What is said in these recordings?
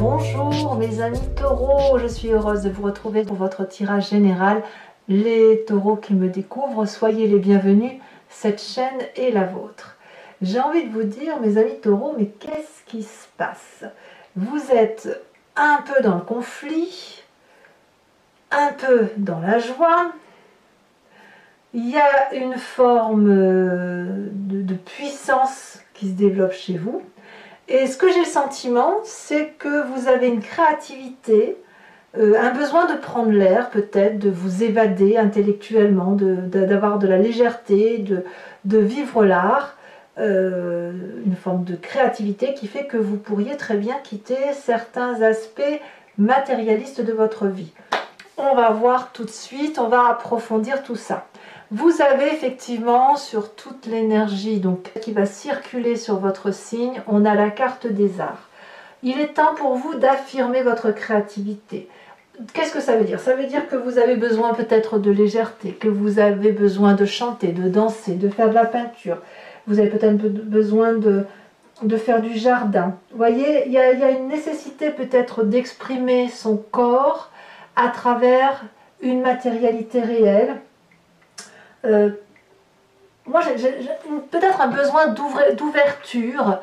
Bonjour mes amis taureaux, je suis heureuse de vous retrouver pour votre tirage général. Les taureaux qui me découvrent, soyez les bienvenus, cette chaîne est la vôtre. J'ai envie de vous dire mes amis taureaux, mais qu'est-ce qui se passe? Vous êtes un peu dans le conflit, un peu dans la joie. Il y a une forme de puissance qui se développe chez vous. Et ce que j'ai le sentiment, c'est que vous avez une créativité, un besoin de prendre l'air peut-être, de vous évader intellectuellement, d'avoir de la légèreté, de vivre l'art, une forme de créativité qui fait que vous pourriez très bien quitter certains aspects matérialistes de votre vie. On va voir tout de suite, on va approfondir tout ça. Vous avez effectivement sur toute l'énergie qui va circuler sur votre signe, on a la carte des arts. Il est temps pour vous d'affirmer votre créativité. Qu'est-ce que ça veut dire? Ça veut dire que vous avez besoin peut-être de légèreté, que vous avez besoin de chanter, de danser, de faire de la peinture. Vous avez peut-être besoin de faire du jardin. Vous voyez, il y a une nécessité peut-être d'exprimer son corps à travers une matérialité réelle. Moi j'ai peut-être un besoin d'ouverture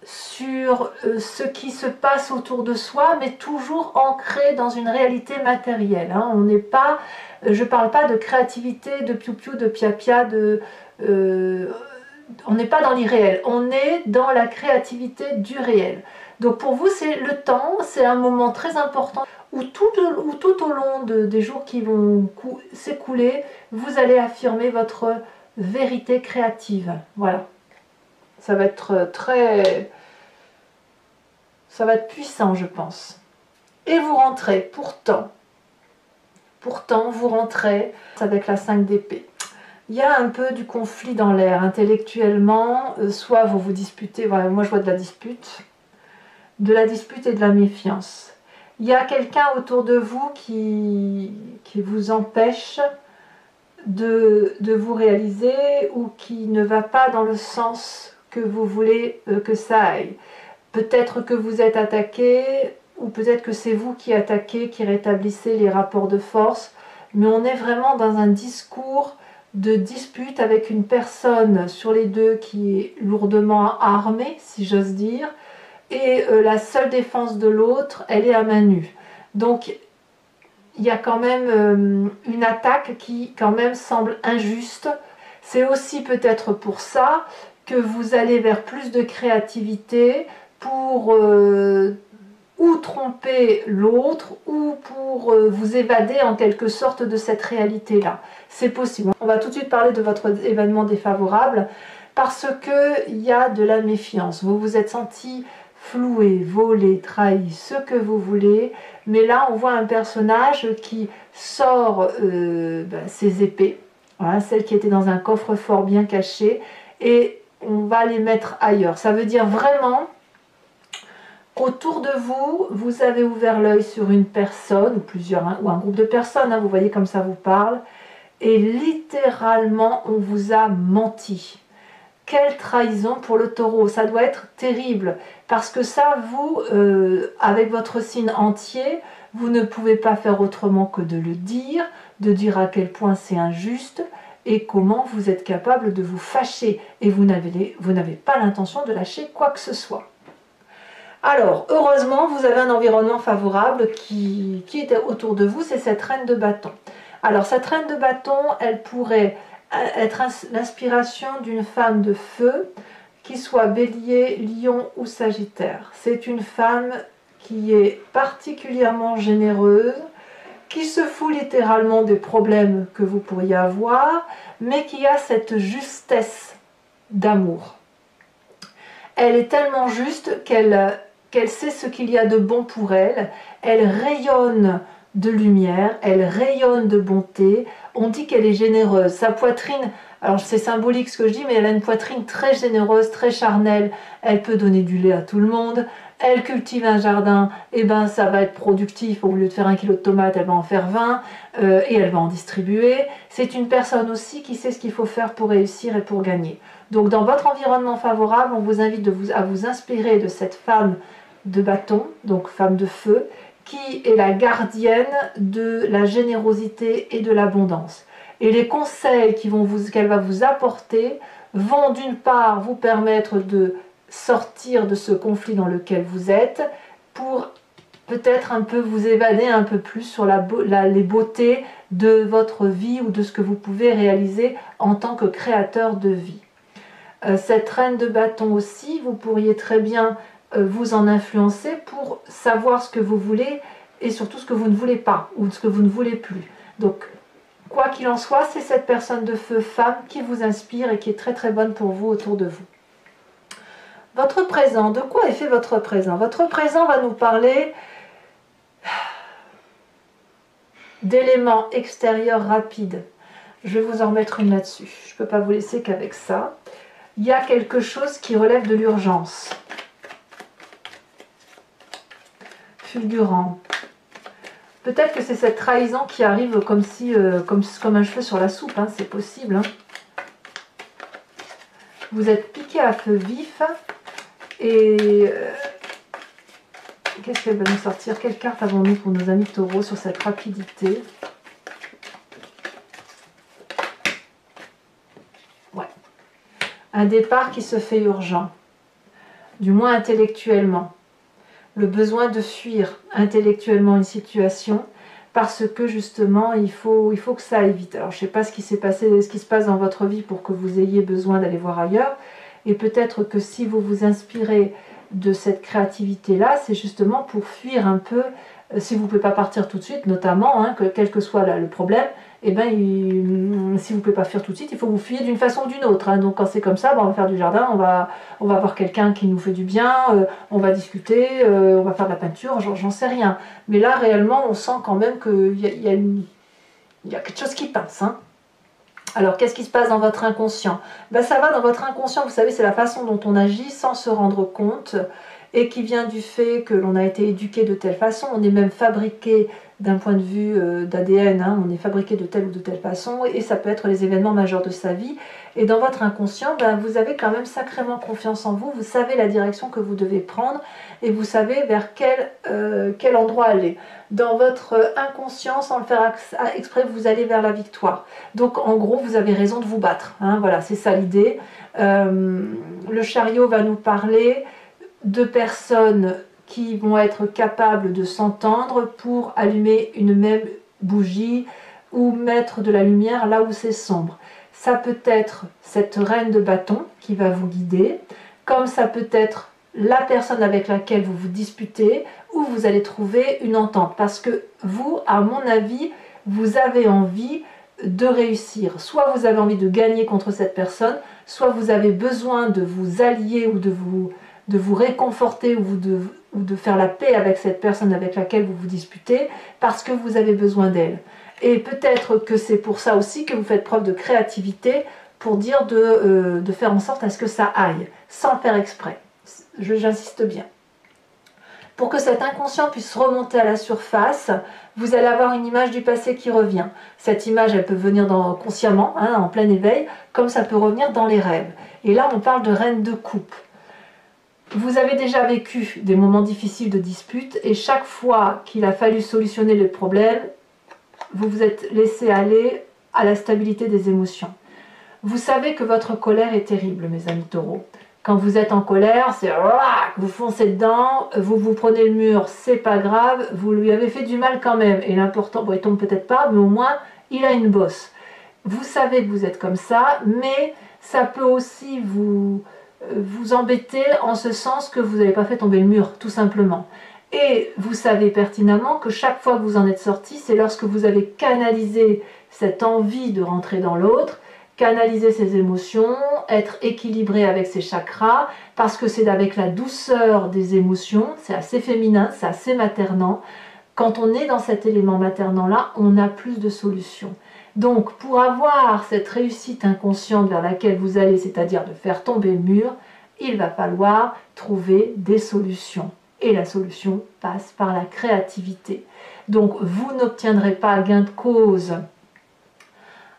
sur ce qui se passe autour de soi, mais toujours ancré dans une réalité matérielle. Hein. On n'est pas, je ne parle pas de créativité, de piou-piou, de pia-pia, on n'est pas dans l'irréel, on est dans la créativité du réel. Donc pour vous, c'est le temps, c'est un moment très important où tout au long des jours qui vont s'écouler, vous allez affirmer votre vérité créative. Voilà. Ça va être ça va être puissant, je pense. Et vous rentrez, pourtant, vous rentrez avec la 5 d'épée. Il y a un peu du conflit dans l'air, intellectuellement, soit vous vous disputez, voilà, moi je vois de la dispute et de la méfiance. Il y a quelqu'un autour de vous qui vous empêche de vous réaliser ou qui ne va pas dans le sens que vous voulez que ça aille. Peut-être que vous êtes attaqué ou peut-être que c'est vous qui attaquez, qui rétablissez les rapports de force, mais on est vraiment dans un discours de dispute avec une personne sur les deux qui est lourdement armée, si j'ose dire, et la seule défense de l'autre, elle est à main nue. Donc il y a quand même une attaque qui quand même semble injuste. C'est aussi peut-être pour ça que vous allez vers plus de créativité pour ou tromper l'autre ou pour vous évader en quelque sorte de cette réalité-là. C'est possible. On va tout de suite parler de votre événement défavorable parce qu'il y a de la méfiance. Vous vous êtes senti floué, volé, trahi, ce que vous voulez, mais là on voit un personnage qui sort ses épées, voilà, celles qui étaient dans un coffre-fort bien caché, et on va les mettre ailleurs. Ça veut dire vraiment qu'autour de vous, vous avez ouvert l'œil sur une personne, ou plusieurs, hein, ou un groupe de personnes, hein, vous voyez comme ça vous parle, et littéralement on vous a menti. Quelle trahison pour le taureau, ça doit être terrible, parce que ça, vous, avec votre signe entier, vous ne pouvez pas faire autrement que de le dire, de dire à quel point c'est injuste, et comment vous êtes capable de vous fâcher, et vous n'avez pas l'intention de lâcher quoi que ce soit. Alors, heureusement, vous avez un environnement favorable qui est autour de vous, c'est cette reine de bâton. Alors, cette reine de bâton, elle pourrait être l'inspiration d'une femme de feu, qui soit bélier, lion ou sagittaire. C'est une femme qui est particulièrement généreuse, qui se fout littéralement des problèmes que vous pourriez avoir, mais qui a cette justesse d'amour. Elle est tellement juste qu'elle sait ce qu'il y a de bon pour elle, elle rayonne de lumière, elle rayonne de bonté, on dit qu'elle est généreuse, sa poitrine, alors c'est symbolique ce que je dis, mais elle a une poitrine très généreuse, très charnelle, elle peut donner du lait à tout le monde, elle cultive un jardin, et ben ça va être productif, au lieu de faire 1 kilo de tomates, elle va en faire 20, et elle va en distribuer. C'est une personne aussi qui sait ce qu'il faut faire pour réussir et pour gagner. Donc dans votre environnement favorable, on vous invite à vous inspirer de cette femme de bâton, donc femme de feu, qui est la gardienne de la générosité et de l'abondance. Et les conseils qu'elle va vous apporter vont d'une part vous permettre de sortir de ce conflit dans lequel vous êtes, pour peut-être un peu vous évader un peu plus sur les beautés de votre vie ou de ce que vous pouvez réaliser en tant que créateur de vie. Cette reine de bâton aussi, vous pourriez très bien vous en influencer pour savoir ce que vous voulez et surtout ce que vous ne voulez pas ou ce que vous ne voulez plus. Donc, quoi qu'il en soit, c'est cette personne de feu femme qui vous inspire et qui est très très bonne pour vous autour de vous. Votre présent, de quoi est fait votre présent? Votre présent va nous parler d'éléments extérieurs rapides. Je vais vous en remettre une là-dessus. Je ne peux pas vous laisser qu'avec ça. Il y a quelque chose qui relève de l'urgence. Fulgurant. Peut-être que c'est cette trahison qui arrive comme un cheveu sur la soupe, hein, c'est possible. Hein. Vous êtes piqué à feu vif et qu'est-ce qu'elle va nous sortir? Quelle carte avons-nous pour nos amis taureaux sur cette rapidité? Ouais. Un départ qui se fait urgent, du moins intellectuellement. Le besoin de fuir intellectuellement une situation parce que justement il faut que ça aille vite. Alors je ne sais pas ce qui s'est passé, ce qui se passe dans votre vie pour que vous ayez besoin d'aller voir ailleurs, et peut-être que si vous vous inspirez de cette créativité là, c'est justement pour fuir un peu, si vous ne pouvez pas partir tout de suite notamment, hein, quel que soit le problème, et ben si vous ne pouvez pas fuir tout de suite, il faut vous fuir d'une façon ou d'une autre, hein. Donc quand c'est comme ça, ben, on va faire du jardin, on va voir quelqu'un qui nous fait du bien, on va discuter, on va faire de la peinture, j'en sais rien, mais là réellement on sent quand même qu'il y a quelque chose qui pince, hein. Alors qu'est-ce qui se passe dans votre inconscient? Ben, ça va dans votre inconscient, vous savez, c'est la façon dont on agit sans se rendre compte, et qui vient du fait que l'on a été éduqué de telle façon, on est même fabriqué d'un point de vue d'ADN, hein, on est fabriqué de telle ou de telle façon, et ça peut être les événements majeurs de sa vie. Et dans votre inconscient, ben, vous avez quand même sacrément confiance en vous, vous savez la direction que vous devez prendre, et vous savez vers quel endroit aller. Dans votre inconscient, sans le faire exprès, vous allez vers la victoire. Donc en gros, vous avez raison de vous battre, hein, voilà, c'est ça l'idée. Le chariot va nous parler de personnes qui vont être capables de s'entendre pour allumer une même bougie ou mettre de la lumière là où c'est sombre. Ça peut être cette reine de bâton qui va vous guider, comme ça peut être la personne avec laquelle vous vous disputez, où vous allez trouver une entente. Parce que vous, à mon avis, vous avez envie de réussir. Soit vous avez envie de gagner contre cette personne, soit vous avez besoin de vous allier ou de vous réconforter ou de faire la paix avec cette personne avec laquelle vous vous disputez, parce que vous avez besoin d'elle. Et peut-être que c'est pour ça aussi que vous faites preuve de créativité, pour dire de faire en sorte à ce que ça aille, sans le faire exprès. J'insiste bien. Pour que cet inconscient puisse remonter à la surface, vous allez avoir une image du passé qui revient. Cette image, elle peut venir consciemment, hein, en plein éveil, comme ça peut revenir dans les rêves. Et là, on parle de reine de coupe. Vous avez déjà vécu des moments difficiles de dispute, et chaque fois qu'il a fallu solutionner le problème, vous vous êtes laissé aller à la stabilité des émotions. Vous savez que votre colère est terrible, mes amis taureaux. Quand vous êtes en colère, c'est vous foncez dedans, vous prenez le mur, c'est pas grave, vous lui avez fait du mal quand même. Et l'important, bon, il tombe peut-être pas, mais au moins, il a une bosse. Vous savez que vous êtes comme ça, mais ça peut aussi vous embêter en ce sens que vous n'avez pas fait tomber le mur, tout simplement. Et vous savez pertinemment que chaque fois que vous en êtes sorti, c'est lorsque vous avez canalisé cette envie de rentrer dans l'autre, canaliser ses émotions, être équilibré avec ses chakras, parce que c'est avec la douceur des émotions, c'est assez féminin, c'est assez maternant. Quand on est dans cet élément maternant-là, on a plus de solutions. Donc, pour avoir cette réussite inconsciente vers laquelle vous allez, c'est-à-dire de faire tomber le mur, il va falloir trouver des solutions. Et la solution passe par la créativité. Donc, vous n'obtiendrez pas gain de cause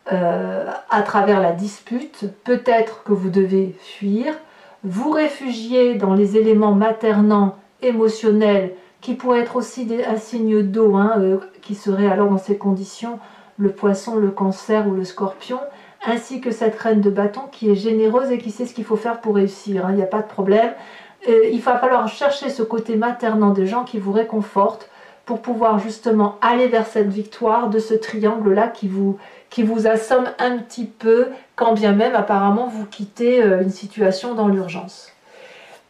à travers la dispute. Peut-être que vous devez fuir, vous réfugier dans les éléments maternants émotionnel, qui pourrait être aussi un signe d'eau, hein, qui serait alors dans ces conditions le poisson, le cancer ou le scorpion, ainsi que cette reine de bâton qui est généreuse et qui sait ce qu'il faut faire pour réussir, hein, il n'y a pas de problème. Il va falloir chercher ce côté maternant des gens qui vous réconfortent pour pouvoir justement aller vers cette victoire de ce triangle-là qui vous assomme un petit peu, quand bien même apparemment vous quittez une situation dans l'urgence.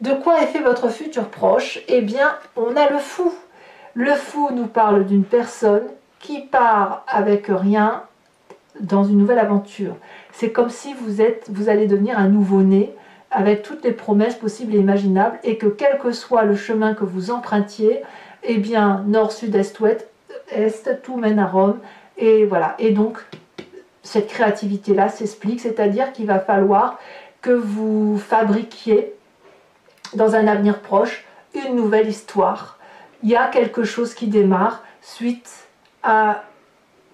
De quoi est fait votre futur proche? Eh bien, on a le fou. Le fou nous parle d'une personne qui part avec rien dans une nouvelle aventure. C'est comme si vous allez devenir un nouveau-né avec toutes les promesses possibles et imaginables et que quel que soit le chemin que vous empruntiez, eh bien, nord, sud, est, ouest, tout mène à Rome. Et voilà. Et donc, cette créativité-là s'explique, c'est-à-dire qu'il va falloir que vous fabriquiez dans un avenir proche une nouvelle histoire. Il y a quelque chose qui démarre suite à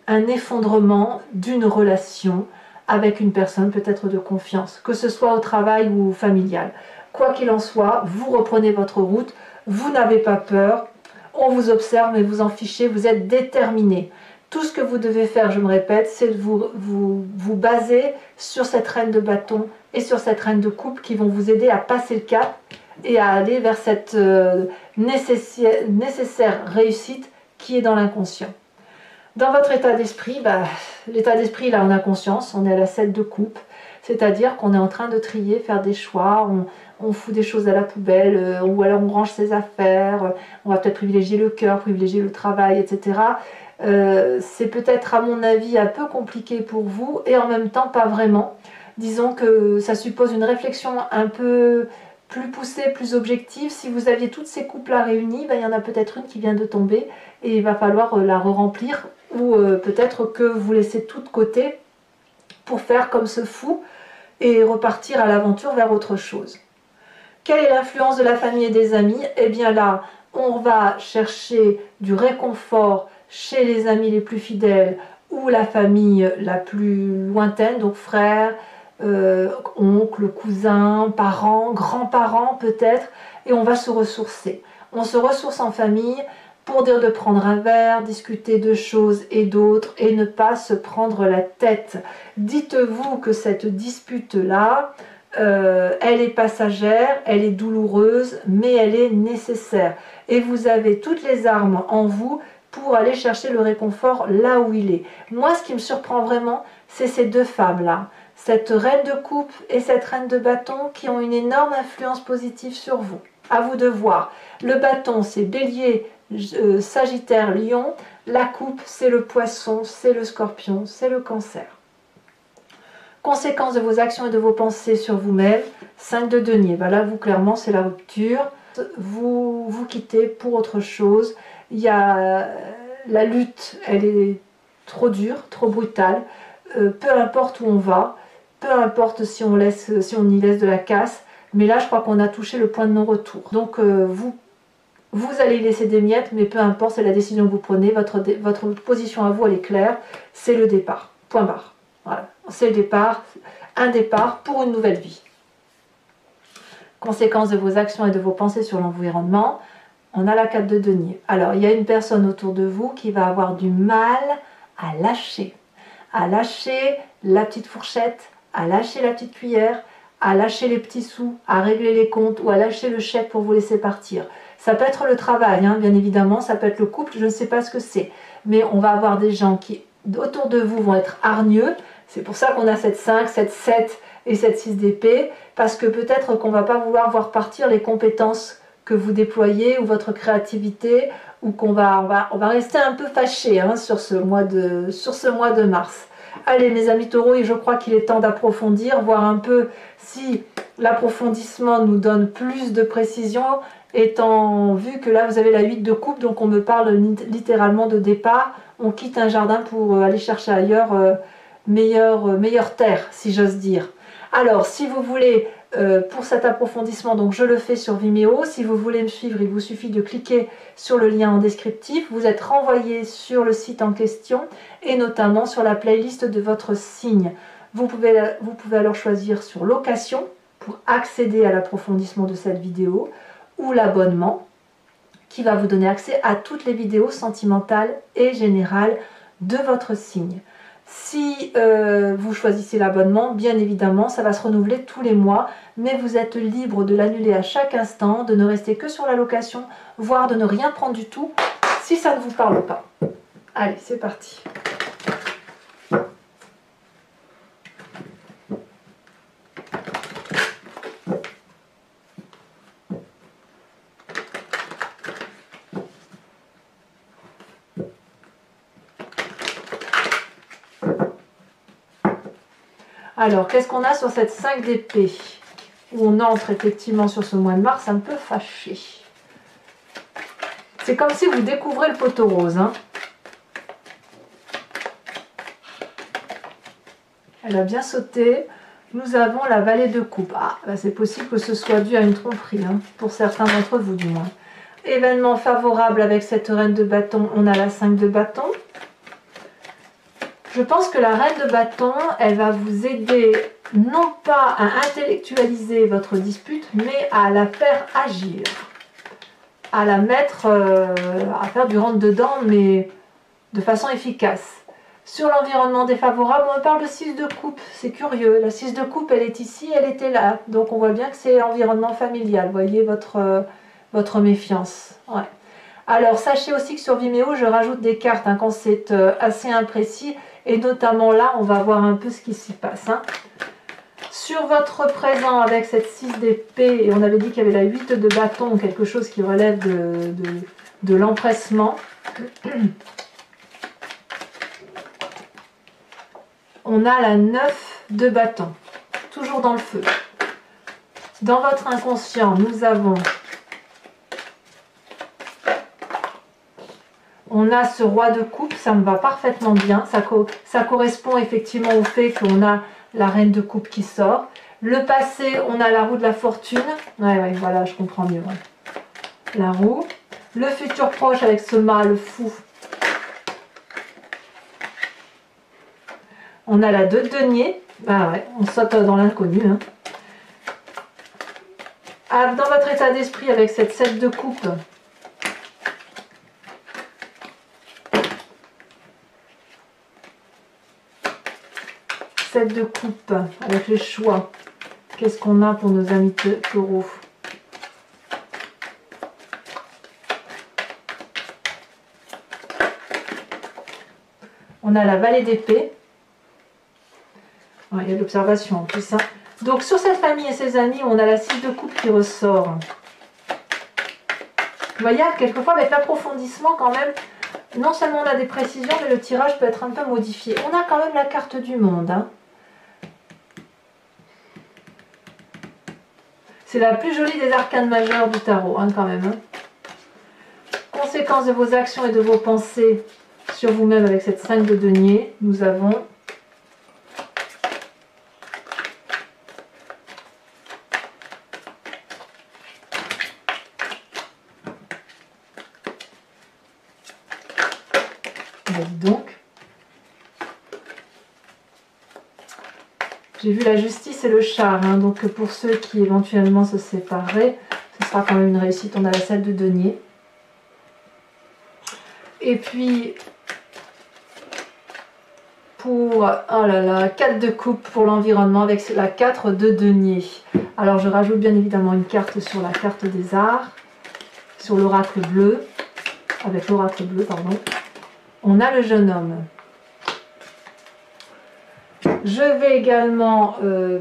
un effondrement d'une relation avec une personne peut-être de confiance, que ce soit au travail ou familial. Quoi qu'il en soit, vous reprenez votre route, vous n'avez pas peur, on vous observe mais vous en fichez, vous êtes déterminé. Tout ce que vous devez faire, je me répète, c'est de vous baser sur cette reine de bâton et sur cette reine de coupe qui vont vous aider à passer le cap et à aller vers cette nécessaire réussite qui est dans l'inconscient. Dans votre état d'esprit, l'état d'esprit, là, on a conscience, on est à la 7 de coupe, c'est-à-dire qu'on est en train de trier, faire des choix, on fout des choses à la poubelle, ou alors on range ses affaires, on va peut-être privilégier le cœur, privilégier le travail, etc. C'est peut-être, à mon avis, un peu compliqué pour vous, et en même temps, pas vraiment. Disons que ça suppose une réflexion un peu plus poussée, plus objective. Si vous aviez toutes ces coupes-là réunies, il y en a peut-être une qui vient de tomber, et il va falloir la re-remplir, ou peut-être que vous laissez tout de côté pour faire comme ce fou et repartir à l'aventure vers autre chose. Quelle est l'influence de la famille et des amis? Eh bien là, on va chercher du réconfort chez les amis les plus fidèles ou la famille la plus lointaine, donc frères, oncles, cousins, parents, grands-parents peut-être, et on va se ressourcer. On se ressource en famille pour dire de prendre un verre, discuter de choses et d'autres et ne pas se prendre la tête. Dites-vous que cette dispute-là, elle est passagère, elle est douloureuse, mais elle est nécessaire. Et vous avez toutes les armes en vous pour aller chercher le réconfort là où il est. Moi, ce qui me surprend vraiment, c'est ces deux femmes-là. Cette reine de coupe et cette reine de bâton qui ont une énorme influence positive sur vous. À vous de voir. Le bâton, c'est Bélier, Sagittaire, Lion. La coupe, c'est le Poisson, c'est le Scorpion, c'est le Cancer. Conséquences de vos actions et de vos pensées sur vous-même. 5 de denier. Là, vous, clairement, c'est la rupture. Vous quittez pour autre chose. Il y a la lutte, elle est trop dure, trop brutale. Peu importe où on va, peu importe si on y laisse de la casse. Mais là, je crois qu'on a touché le point de non-retour. Donc, vous allez y laisser des miettes, mais peu importe, c'est la décision que vous prenez. Votre position à vous, elle est claire. C'est le départ. Point barre. Voilà. C'est le départ. Un départ pour une nouvelle vie. Conséquences de vos actions et de vos pensées sur l'environnement. On a la 4 de denier. Alors, il y a une personne autour de vous qui va avoir du mal à lâcher. À lâcher la petite fourchette, à lâcher la petite cuillère, à lâcher les petits sous, à régler les comptes ou à lâcher le chèque pour vous laisser partir. Ça peut être le travail, hein, bien évidemment, ça peut être le couple, je ne sais pas ce que c'est. Mais on va avoir des gens qui, autour de vous, vont être hargneux. C'est pour ça qu'on a cette 5, cette 7 et cette 6 d'épée, parce que peut-être qu'on ne va pas vouloir voir partir les compétences que vous déployez ou votre créativité, ou qu'on va rester un peu fâché, hein, sur ce mois de mars. Allez mes amis taureaux, et je crois qu'il est temps d'approfondir, voir un peu si l'approfondissement nous donne plus de précision, étant vu que là vous avez la 8 de coupe, donc on me parle littéralement de départ. On quitte un jardin pour aller chercher ailleurs meilleure terre, si j'ose dire. Alors, si vous voulez, pour cet approfondissement, donc je le fais sur Vimeo. Si vous voulez me suivre, il vous suffit de cliquer sur le lien en descriptif. Vous êtes renvoyé sur le site en question et notamment sur la playlist de votre signe. Vous pouvez alors choisir sur location pour accéder à l'approfondissement de cette vidéo ou l'abonnement. qui va vous donner accès à toutes les vidéos sentimentales et générales de votre signe. Si vous choisissez l'abonnement, bien évidemment, ça va se renouveler tous les mois, mais vous êtes libre de l'annuler à chaque instant, de ne rester que sur la location, voire de ne rien prendre du tout, si ça ne vous parle pas. Allez, c'est parti. Alors, qu'est-ce qu'on a sur cette 5 d'épée, où on entre effectivement sur ce mois de mars un peu fâché. C'est comme si vous découvrez le poteau rose. Hein. Elle a bien sauté. Nous avons la vallée de coupe. Ah, bah c'est possible que ce soit dû à une tromperie, hein, pour certains d'entre vous du moins. Événement favorable avec cette reine de bâton, on a la 5 de bâton. Je pense que la reine de bâton, elle va vous aider non pas à intellectualiser votre dispute, mais à la faire agir. À la mettre, à faire du rentre-dedans, mais de façon efficace. Sur l'environnement défavorable, on parle de 6 de coupe, c'est curieux. La 6 de coupe, elle est ici, elle était là. Donc on voit bien que c'est l'environnement familial. Vous voyez votre méfiance. Ouais. Alors sachez aussi que sur Vimeo, je rajoute des cartes hein, quand c'est assez imprécis. Et notamment là, on va voir un peu ce qui s'y passe. Hein. Sur votre présent avec cette 6 d'épée, et on avait dit qu'il y avait la 8 de bâton, quelque chose qui relève de l'empressement. On a la 9 de bâton, toujours dans le feu. Dans votre inconscient, nous avons... On a ce roi de coupe, ça me va parfaitement bien. Ça correspond effectivement au fait qu'on a la reine de coupe qui sort. Le passé, on a la roue de la fortune. Ouais, voilà, je comprends mieux. Ouais. La roue. Le futur proche avec ce mâle fou. On a la 2 de denier. Ah ouais, on saute dans l'inconnu. Hein. Ah, dans votre état d'esprit avec cette 7 de coupe. De coupe avec les choix. Qu'est-ce qu'on a pour nos amis taureaux? On a la vallée d'épée. Ouais, il y a l'observation en plus. Hein. Donc sur cette famille et ses amis, on a la 6 de coupe qui ressort. Vous voyez, quelquefois avec l'approfondissement quand même, non seulement on a des précisions, mais le tirage peut être un peu modifié. On a quand même la carte du monde. Hein. C'est la plus jolie des arcanes majeures du tarot, hein, quand même. Hein. Conséquence de vos actions et de vos pensées sur vous-même avec cette 5 de denier, nous avons donc, j'ai vu la justice et le char, hein, donc pour ceux qui éventuellement se séparaient, ce sera quand même une réussite. On a la 7 de denier. Et puis, pour, oh là là, 4 de coupe pour l'environnement avec la 4 de denier. Alors je rajoute bien évidemment une carte sur la carte des arts, sur l'oracle bleu, avec l'oracle bleu, pardon. On a le jeune homme. Je vais également,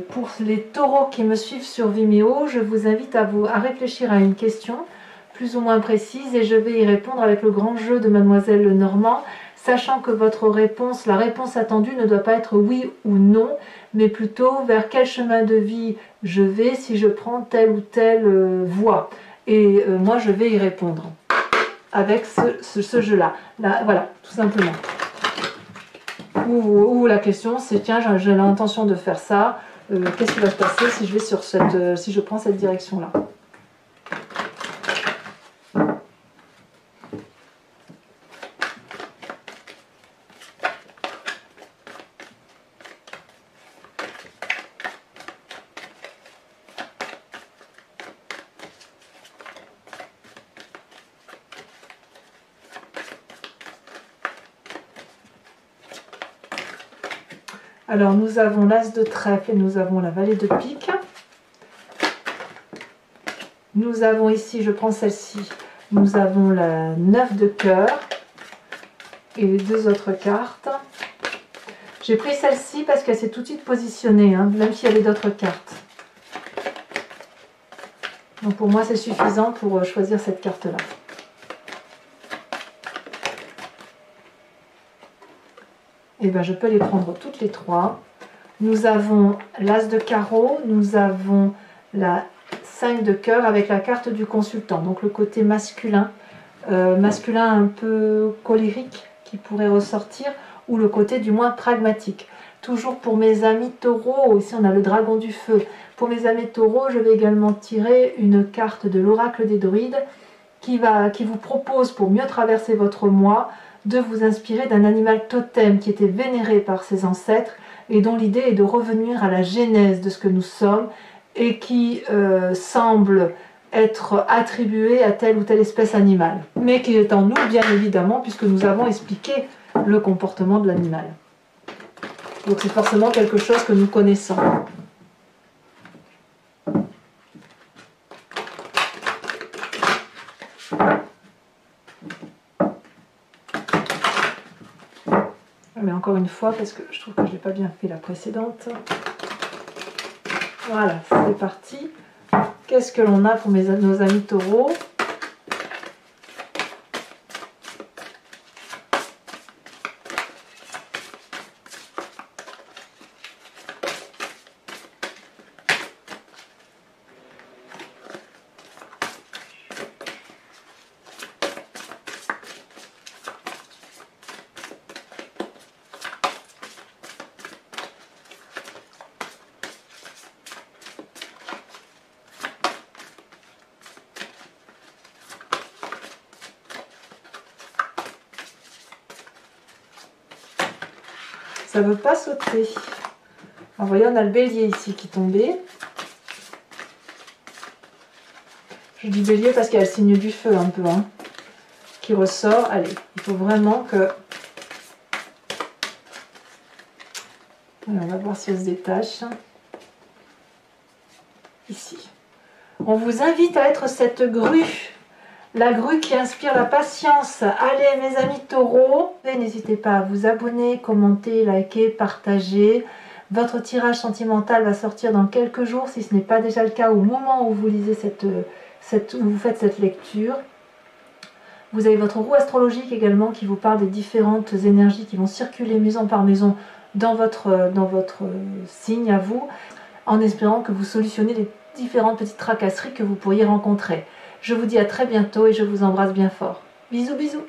pour les taureaux qui me suivent sur Vimeo, je vous invite à réfléchir à une question plus ou moins précise et je vais y répondre avec le grand jeu de Mademoiselle Lenormand, sachant que votre réponse, la réponse attendue ne doit pas être oui ou non, mais plutôt vers quel chemin de vie je vais si je prends telle ou telle voie. Et moi, je vais y répondre avec ce jeu-là. Voilà, tout simplement. Ou la question c'est tiens, j'ai l'intention de faire ça, qu'est-ce qui va se passer si je vais sur si je prends cette direction là. Alors nous avons l'As de trèfle et nous avons la Vallée de pique. Nous avons ici, je prends celle-ci, nous avons la 9 de cœur et les deux autres cartes. J'ai pris celle-ci parce qu'elle s'est tout de suite positionnée, hein, même s'il y avait d'autres cartes. Donc pour moi c'est suffisant pour choisir cette carte-là. Et bien je peux les prendre toutes les trois. Nous avons l'As de carreau, nous avons la 5 de cœur avec la carte du consultant, donc le côté masculin, masculin un peu colérique qui pourrait ressortir, ou le côté du moins pragmatique. Toujours pour mes amis taureaux, ici on a le dragon du feu. Pour mes amis taureaux, je vais également tirer une carte de l'oracle des druides qui vous propose, pour mieux traverser votre mois, de vous inspirer d'un animal totem qui était vénéré par ses ancêtres et dont l'idée est de revenir à la genèse de ce que nous sommes et qui semble être attribué à telle ou telle espèce animale, mais qui est en nous bien évidemment puisque nous avons expliqué le comportement de l'animal. Donc c'est forcément quelque chose que nous connaissons. Mais encore une fois, parce que je trouve que je n'ai pas bien fait la précédente. Voilà, c'est parti. Qu'est-ce que l'on a pour nos amis taureaux? Ça ne veut pas sauter. Alors, vous voyez, on a le bélier ici qui est tombé. Je dis bélier parce qu'il y a le signe du feu un peu, hein, qui ressort. Allez, il faut vraiment que... Alors, on va voir si elle se détache. Ici. On vous invite à être cette grue. La grue qui inspire la patience. Allez mes amis taureaux, n'hésitez pas à vous abonner, commenter, liker, partager. Votre tirage sentimental va sortir dans quelques jours, si ce n'est pas déjà le cas au moment où vous lisez où vous faites cette lecture. Vous avez votre roue astrologique également qui vous parle des différentes énergies qui vont circuler maison par maison dans votre signe à vous, en espérant que vous solutionnez les différentes petites tracasseries que vous pourriez rencontrer. Je vous dis à très bientôt et je vous embrasse bien fort. Bisous bisous.